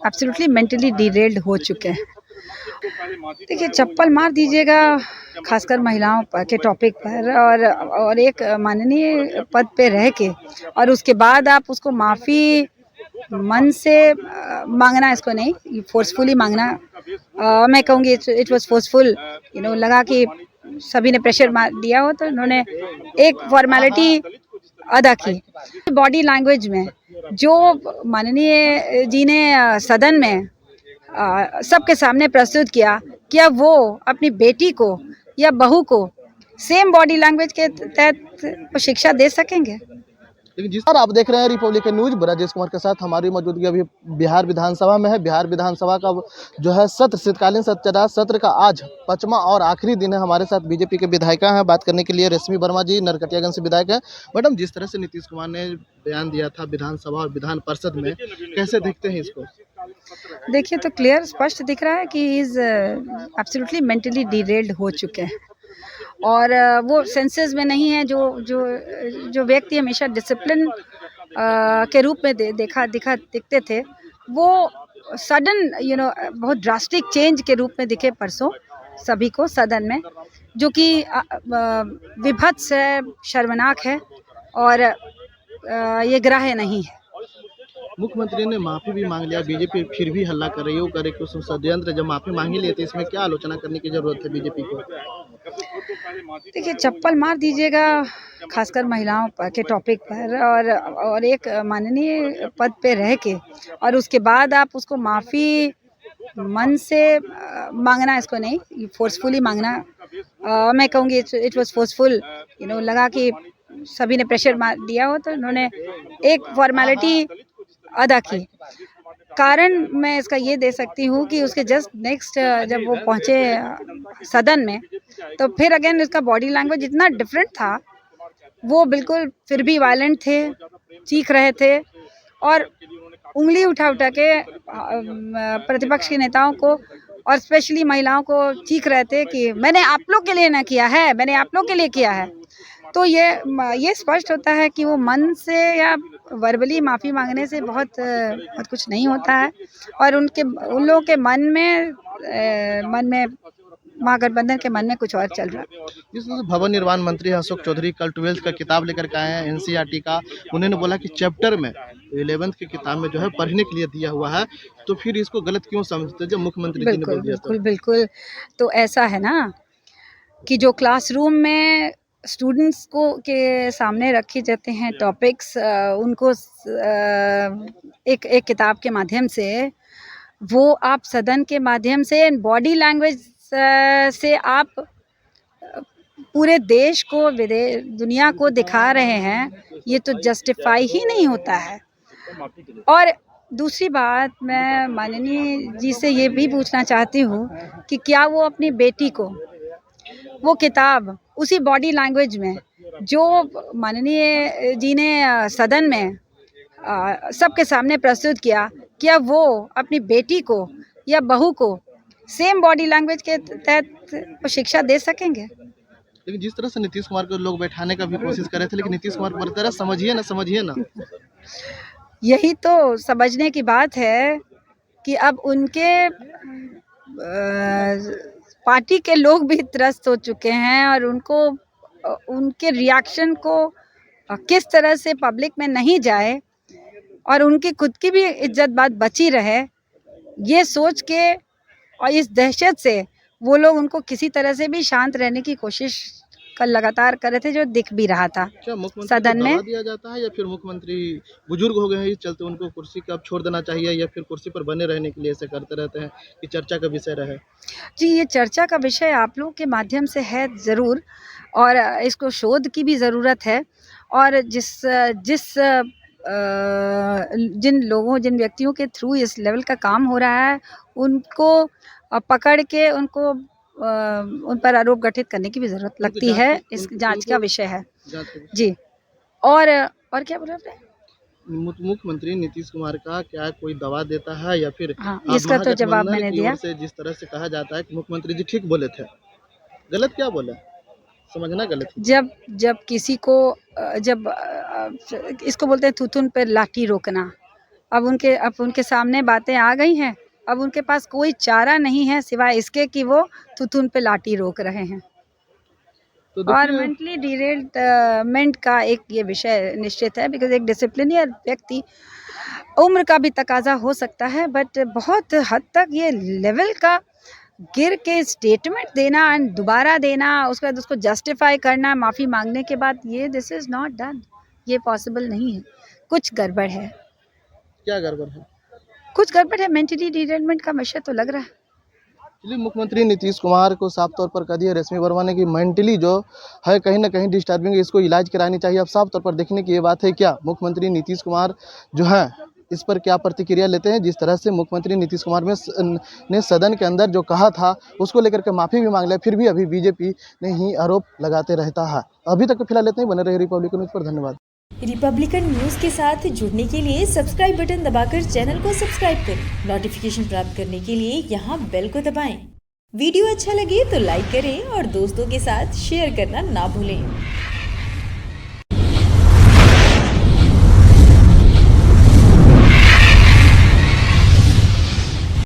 Absolutely mentally derailed हो चुके हैं। देखिए, चप्पल मार दीजिएगा खासकर महिलाओं के टॉपिक पर, और एक माननीय पद पे रह के, और उसके बाद आप उसको माफ़ी मन से मांगना, इसको नहीं फोर्सफुली मांगना। मैं कहूँगी इट वाज फोर्सफुल, लगा कि सभी ने प्रेशर मार दिया हो तो उन्होंने एक फॉर्मेलिटी अदा की। बॉडी लैंग्वेज में जो माननीय जी ने सदन में सबके सामने प्रस्तुत किया, क्या वो अपनी बेटी को या बहू को सेम बॉडी लैंग्वेज के तहत शिक्षा दे सकेंगे? लेकिन जिस पर आप देख रहे हैं रिपब्लिकन न्यूज, राजेश कुमार के साथ हमारी मौजूदगी अभी बिहार विधानसभा में है। बिहार विधानसभा का जो है सत्र, शीतकालीन सत्र का आज 5वां और आखिरी दिन है। हमारे साथ बीजेपी के विधायिका हैं, बात करने के लिए रेशमी वर्मा जी नरकटियागंज से विधायक हैं। मैडम, जिस तरह से नीतीश कुमार ने बयान दिया था विधानसभा और विधान परिषद में, कैसे देखते हैं इसको? देखिए, तो क्लियर स्पष्ट दिख रहा है कि इज एब्सोल्युटली मेंटली डिरेल्ड हो चुके हैं, और वो सेंसेस में नहीं है। जो जो जो व्यक्ति हमेशा डिसिप्लिन के रूप में दिखते थे, वो सडन बहुत ड्रास्टिक चेंज के रूप में दिखे परसों सभी को सदन में, जो कि विभत्स है, शर्मनाक है, और ये ग्राह्य नहीं है। मुख्यमंत्री ने माफी भी मांग लिया, बीजेपी फिर भी हल्ला कर रही है, वो करे कुछ षड्यंत्र। जब माफी मांग ही लिए तो इसमें क्या आलोचना करने की जरूरत है बीजेपी को? देखिए, चप्पल मार दीजिएगा खासकर महिलाओं के टॉपिक पर, और एक माननीय पद पे रह के, और उसके बाद आप उसको माफ़ी मन से मांगना, इसको नहीं फोर्सफुली मांगना। मैं कहूँगी इट वाज फोर्सफुल, लगा कि सभी ने प्रेशर मार दिया हो तो उन्होंने एक फॉर्मेलिटी अदा की। कारण मैं इसका ये दे सकती हूँ कि उसके जस्ट नेक्स्ट जब वो पहुँचे सदन में, तो फिर अगेन इसका बॉडी लैंग्वेज इतना डिफरेंट था। वो बिल्कुल फिर भी वायलेंट थे, चीख रहे थे, और उंगली उठा उठा के प्रतिपक्ष के नेताओं को और स्पेशली महिलाओं को चीख रहे थे कि मैंने आप लोग के लिए ना किया है, मैंने आप लोग के लिए किया है। तो ये स्पष्ट होता है कि वो मन से या वर्बली माफ़ी मांगने से बहुत कुछ नहीं होता है, और उन लोगों के मन में महागठबंधन के मन में कुछ और चल रहा है। जिस तरह से भवन निर्माण मंत्री अशोक चौधरी कल 12th का किताब लेकर के आए हैं, एनसीईआरटी का। उन्होंने बोला कि चैप्टर में 11th की किताब में जो है पढ़ने के लिए दिया हुआ है, तो फिर इसको गलत क्यों समझते जब मुख्यमंत्री जी ने बोल दिया? बिल्कुल। तो ऐसा है ना कि जो क्लासरूम में स्टूडेंट्स को के सामने रखे जाते हैं टॉपिक्स, उनको एक किताब के माध्यम से, वो आप सदन के माध्यम से बॉडी लैंग्वेज से आप पूरे देश को, दुनिया को दिखा रहे हैं। ये तो जस्टिफाई ही नहीं होता है। और दूसरी बात, मैं माननीय जी से ये भी पूछना चाहती हूँ कि क्या वो अपनी बेटी को वो किताब उसी बॉडी लैंग्वेज में जो माननीय जी ने सदन में सबके सामने प्रस्तुत किया, क्या वो अपनी बेटी को या बहू को सेम बॉडी लैंग्वेज के तहत शिक्षा दे सकेंगे? लेकिन जिस तरह से नीतीश कुमार को लोग बैठाने का भी कोशिश कर रहे थे, लेकिन नीतीश कुमार बोलते रहे समझिए ना। यही तो समझने की बात है कि अब उनके पार्टी के लोग भी त्रस्त हो चुके हैं, और उनके रिएक्शन को किस तरह से पब्लिक में नहीं जाए और उनकी खुद की भी इज्जत बात बची रहे, ये सोच के और इस दहशत से वो लोग उनको किसी तरह से भी शांत रहने की कोशिश कल लगातार कर रहे थे, जो दिख भी रहा था सदन में। दिया जाता है या फिर मुख्यमंत्री बुजुर्ग हो गए हैं, इस चलते उनको कुर्सी का छोड़ देना चाहिए, या फिर कुर्सी पर बने रहने के लिए ऐसे करते रहते हैं कि चर्चा का विषय रहे? जी, ये चर्चा का विषय आप लोगों के माध्यम से है ज़रूर, और इसको शोध की भी ज़रूरत है। और जिन व्यक्तियों के थ्रू इस लेवल का काम हो रहा है, उनको पकड़ के उन पर आरोप गठित करने की भी ज़रूरत लगती है। इस जांच का विषय है जी। और क्या बोल रहे हैं? मुख्यमंत्री नीतीश कुमार का क्या कोई दवा देता है, या फिर हाँ, इसका तो जवाब मैंने दिया। से जिस तरह से कहा जाता है कि मुख्यमंत्री जी ठीक बोले थे, गलत क्या बोले? समझना गलत है। जब किसी को जब इसको बोलते हैं थुथुन पर लाठी रोकना, अब उनके सामने बातें आ गई हैं, अब उनके पास कोई चारा नहीं है सिवाय इसके कि वो थुथुन पे लाठी रोक रहे हैं। तो और देखिए मेंटली डिरेलमेंट का एक ये विषय निश्चित है, बिकॉज एक डिसिप्लिनियर व्यक्ति, उम्र का भी तकाजा हो सकता है, बट बहुत हद तक ये लेवल का गिर के स्टेटमेंट देना एंड दोबारा देना, उसके बाद उसको जस्टिफाई करना माफ़ी मांगने के बाद, ये दिस इज़ नॉट डन, ये पॉसिबल नहीं है। कुछ गड़बड़ है, क्या गड़बड़ है? कुछ गड़बड़ है, मेंटली डिरेलमेंट का विषय तो लग रहा है। चलिए, मुख्यमंत्री नीतीश कुमार को साफ तौर पर कह दिया रश्मि वर्मा ने कि मेंटली जो है कहीं ना कहीं डिस्टर्बिंग, इसको इलाज करानी चाहिए। अब साफ तौर पर देखने की ये बात है, क्या मुख्यमंत्री नीतीश कुमार जो है इस पर क्या प्रतिक्रिया लेते हैं। जिस तरह से मुख्यमंत्री नीतीश कुमार ने सदन के अंदर जो कहा था उसको लेकर के माफ़ी भी मांग लिया, फिर भी अभी बीजेपी ने ही आरोप लगाते रहता है। अभी तक फिलहाल इतने ही, बने रहे रिपब्लिक न्यूज़ पर। धन्यवाद। रिपब्लिकन न्यूज़ के साथ जुड़ने के लिए सब्सक्राइब बटन दबाकर चैनल को सब्सक्राइब करें। नोटिफिकेशन प्राप्त करने के लिए यहाँ बेल को दबाएं। वीडियो अच्छा लगे तो लाइक करें और दोस्तों के साथ शेयर करना ना भूलें।